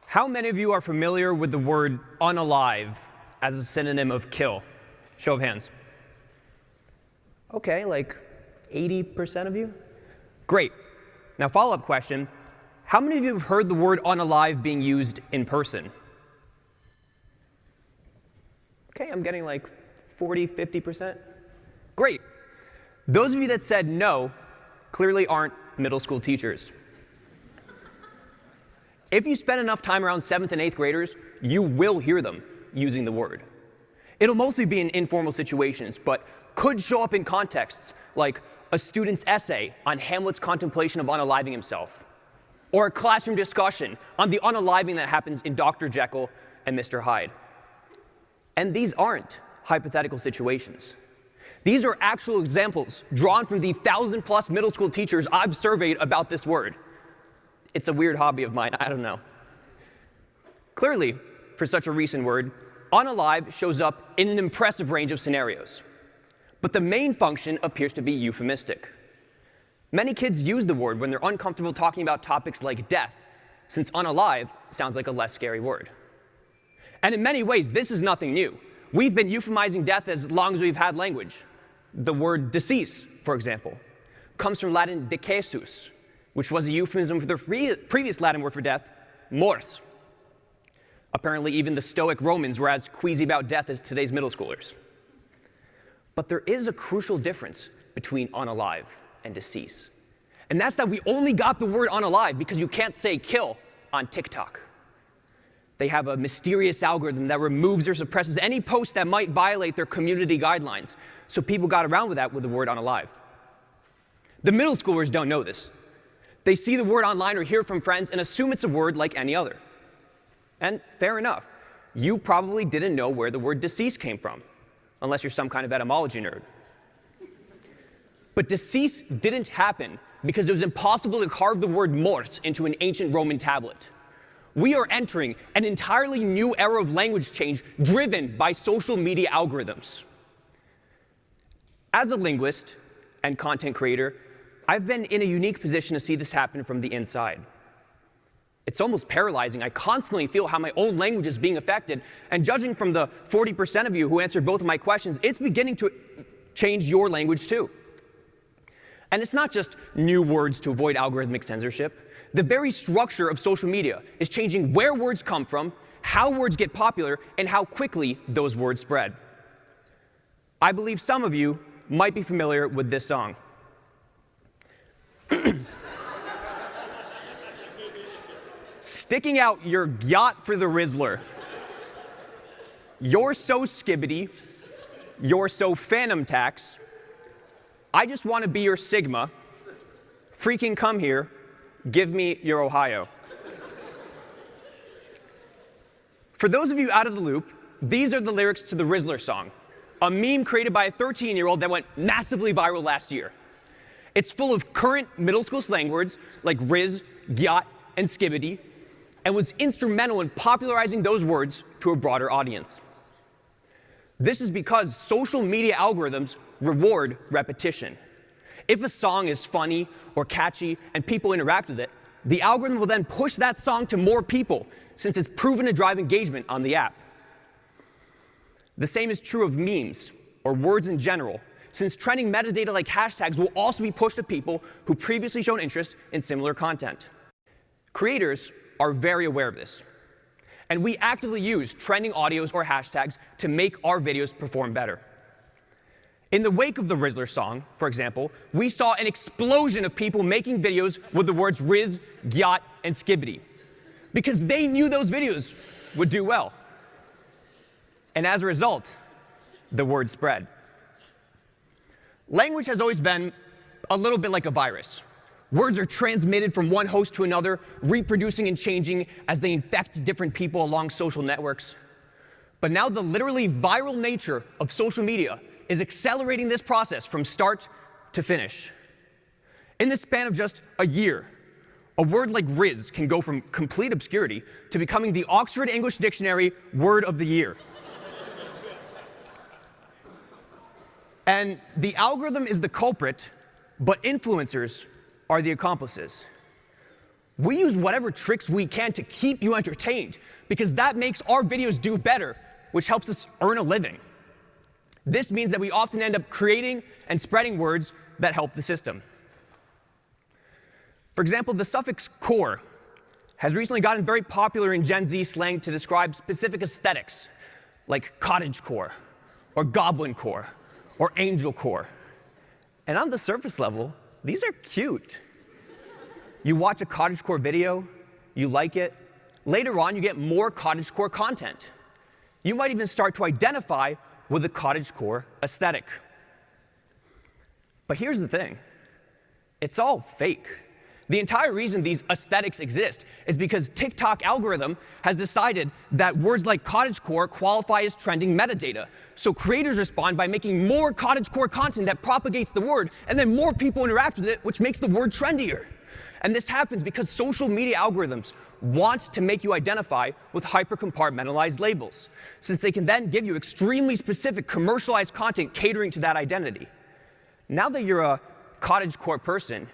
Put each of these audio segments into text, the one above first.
How many of you are familiar with the word unalive as a synonym of kill? Show of hands. Okay, like 80% of you? Great. Now, follow-up question. How many of you have heard the word unalive being used in person? Okay, I'm getting like 40, 50%. Great. Those of you that said no clearly aren't middle school teachers. If you spend enough time around 7th and 8th graders, you will hear them using the word. It'll mostly be in informal situations, but could show up in contexts like a student's essay on Hamlet's contemplation of unaliving himself, or a classroom discussion on the unaliving that happens in Dr. Jekyll and Mr. Hyde. And these aren't hypothetical situations. These are actual examples drawn from the 1,000+ middle school teachers I've surveyed about this word. It's a weird hobby of mine, I don't know. Clearly, for such a recent word, unalive shows up in an impressive range of scenarios. But the main function appears to be euphemistic. Many kids use the word when they're uncomfortable talking about topics like death, since unalive sounds like a less scary word. And in many ways, this is nothing new. We've been euphemizing death as long as we've had language. The word decease, for example, comes from Latin decesus, which was a euphemism for the previous Latin word for death, mors. Apparently, even the Stoic Romans were as queasy about death as today's middle schoolers. But there is a crucial difference between unalive and decease. And that's that we only got the word unalive because you can't say kill on TikTok. They have a mysterious algorithm that removes or suppresses any post that might violate their community guidelines. So people got around with that with the word unalive. The middle schoolers don't know this. They see the word online or hear from friends and assume it's a word like any other. And fair enough. You probably didn't know where the word decease came from, unless you're some kind of etymology nerd. But decease didn't happen because it was impossible to carve the word mors into an ancient Roman tablet. We are entering an entirely new era of language change driven by social media algorithms. As a linguist and content creator, I've been in a unique position to see this happen from the inside. It's almost paralyzing. I constantly feel how my own language is being affected, and judging from the 40% of you who answered both of my questions, it's beginning to change your language too. And it's not just new words to avoid algorithmic censorship. The very structure of social media is changing where words come from, how words get popular, and how quickly those words spread. I believe some of you might be familiar with this song. Sticking out your yacht for the Rizzler. You're so skibbity. You're so phantom tax. I just want to be your Sigma. Freaking come here. Give me your Ohio. For those of you out of the loop, these are the lyrics to the Rizzler song, a meme created by a 13-year-old that went massively viral last year. It's full of current middle school slang words like riz, gyat, and skibbity, and was instrumental in popularizing those words to a broader audience. This is because social media algorithms reward repetition. If a song is funny or catchy and people interact with it, the algorithm will then push that song to more people since it's proven to drive engagement on the app. The same is true of memes or words in general, since trending metadata like hashtags will also be pushed to people who previously shown interest in similar content. Creators are very aware of this, and we actively use trending audios or hashtags to make our videos perform better. In the wake of the Rizzler song, for example, we saw an explosion of people making videos with the words riz, gyat, and skibbity, because they knew those videos would do well. And as a result, the word spread. Language has always been a little bit like a virus. Words are transmitted from one host to another, reproducing and changing as they infect different people along social networks. But now the literally viral nature of social media is accelerating this process from start to finish. In the span of just a year, a word like riz can go from complete obscurity to becoming the Oxford English Dictionary Word of the Year. And the algorithm is the culprit, but influencers are the accomplices. We use whatever tricks we can to keep you entertained because that makes our videos do better, which helps us earn a living. This means that we often end up creating and spreading words that help the system. For example, the suffix core has recently gotten very popular in Gen Z slang to describe specific aesthetics, like cottagecore, or goblin core, or angel core. And on the surface level, these are cute. You watch a cottagecore video, you like it, later on you get more cottagecore content. You might even start to identify with the cottagecore aesthetic. But here's the thing, it's all fake. The entire reason these aesthetics exist is because TikTok algorithm has decided that words like cottagecore qualify as trending metadata. So creators respond by making more cottagecore content that propagates the word, and then more people interact with it, which makes the word trendier. And this happens because social media algorithms want to make you identify with hyper-compartmentalized labels, since they can then give you extremely specific commercialized content catering to that identity. Now that you're a cottagecore person,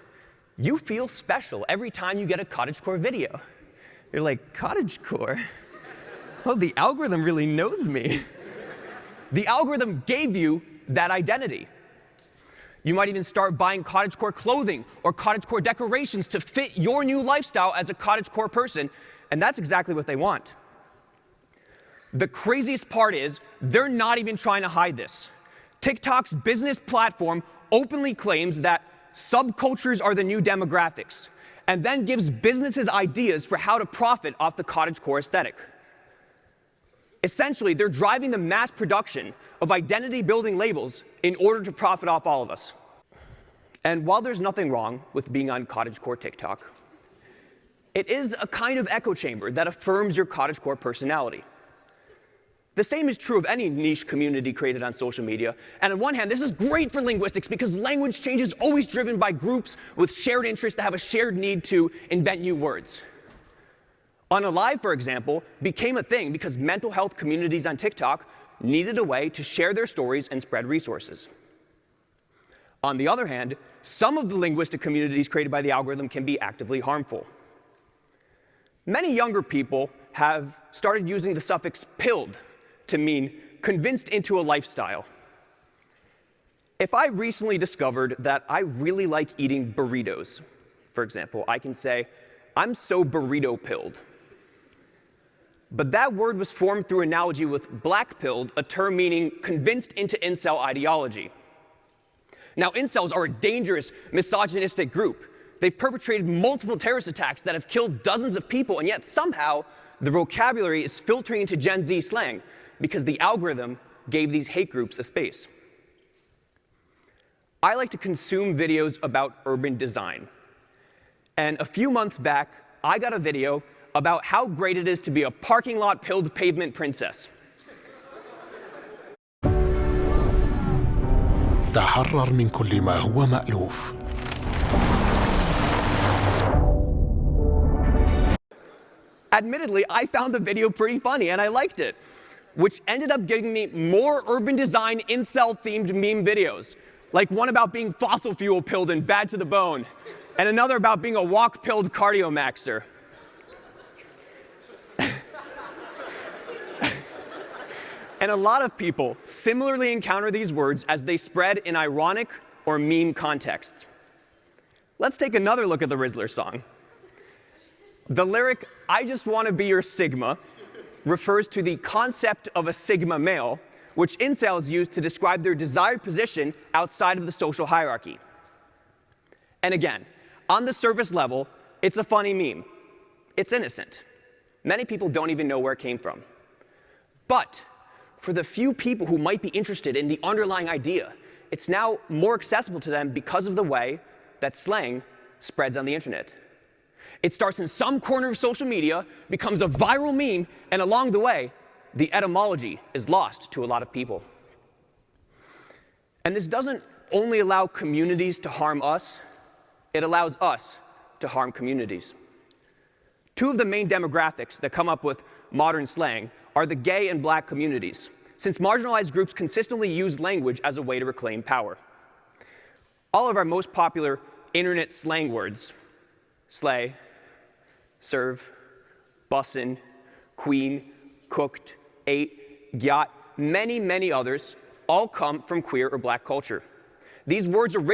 you feel special every time you get a cottagecore video. You're like, cottagecore? Well, the algorithm really knows me. The algorithm gave you that identity. You might even start buying cottagecore clothing or cottagecore decorations to fit your new lifestyle as a cottagecore person, and that's exactly what they want. The craziest part is, they're not even trying to hide this. TikTok's business platform openly claims that subcultures are the new demographics, and then gives businesses ideas for how to profit off the cottagecore aesthetic. Essentially, they're driving the mass production of identity-building labels in order to profit off all of us. And while there's nothing wrong with being on cottagecore TikTok, it is a kind of echo chamber that affirms your cottagecore personality. The same is true of any niche community created on social media. And on one hand, this is great for linguistics because language change is always driven by groups with shared interests that have a shared need to invent new words. Unalive, for example, became a thing because mental health communities on TikTok needed a way to share their stories and spread resources. On the other hand, some of the linguistic communities created by the algorithm can be actively harmful. Many younger people have started using the suffix pilled to mean convinced into a lifestyle. If I recently discovered that I really like eating burritos, for example, I can say, I'm so burrito-pilled. But that word was formed through analogy with black-pilled, a term meaning convinced into incel ideology. Now, incels are a dangerous, misogynistic group. They've perpetrated multiple terrorist attacks that have killed dozens of people, and yet somehow the vocabulary is filtering into Gen Z slang because the algorithm gave these hate groups a space. I like to consume videos about urban design. And a few months back, I got a video about how great it is to be a parking lot pilled pavement princess. تحرر من كل ما هو مألوف. Admittedly, I found the video pretty funny and I liked it, which ended up giving me more urban design incel-themed meme videos, like one about being fossil fuel pilled and bad to the bone, and another about being a walk-pilled cardio maxer. And a lot of people similarly encounter these words as they spread in ironic or meme contexts. Let's take another look at the Rizzler song. The lyric, "I just want to be your Sigma," refers to the concept of a Sigma male, which incels use to describe their desired position outside of the social hierarchy. And again, on the surface level, it's a funny meme. It's innocent. Many people don't even know where it came from. But for the few people who might be interested in the underlying idea, it's now more accessible to them because of the way that slang spreads on the internet. It starts in some corner of social media, becomes a viral meme, and along the way, the etymology is lost to a lot of people. And this doesn't only allow communities to harm us, it allows us to harm communities. Two of the main demographics that come up with modern slang are the gay and black communities, since marginalized groups consistently use language as a way to reclaim power. All of our most popular internet slang words, slay, serve, bussin', queen, cooked, ate, yacht, many, many others all come from queer or black culture. These words originally